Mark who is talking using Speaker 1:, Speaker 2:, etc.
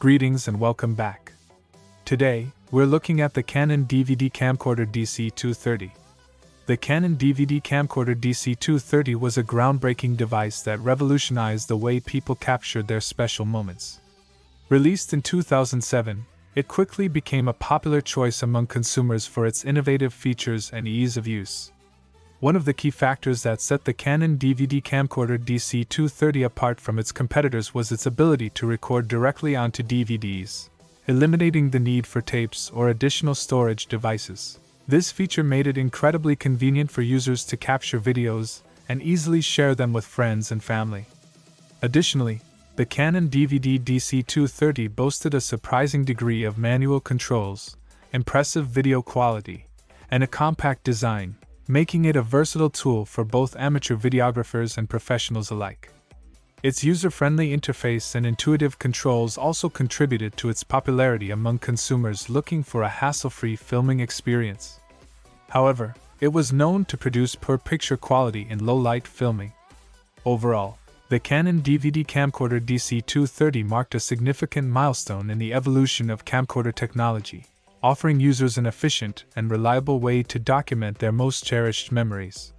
Speaker 1: Greetings and welcome back. Today, we're looking at the Canon DVD Camcorder DC230. The Canon DVD Camcorder DC230 was a groundbreaking device that revolutionized the way people captured their special moments. Released in 2007, it quickly became a popular choice among consumers for its innovative features and ease of use. One of the key factors that set the Canon DVD Camcorder DC230 apart from its competitors was its ability to record directly onto DVDs, eliminating the need for tapes or additional storage devices. This feature made it incredibly convenient for users to capture videos and easily share them with friends and family. Additionally, the Canon DVD DC230 boasted a surprising degree of manual controls, impressive video quality, and a compact design, making it a versatile tool for both amateur videographers and professionals alike. Its user-friendly interface and intuitive controls also contributed to its popularity among consumers looking for a hassle-free filming experience. However, it was known to produce poor picture quality in low-light filming. Overall, the Canon DVD Camcorder DC230 marked a significant milestone in the evolution of camcorder technology, offering users an efficient and reliable way to document their most cherished memories.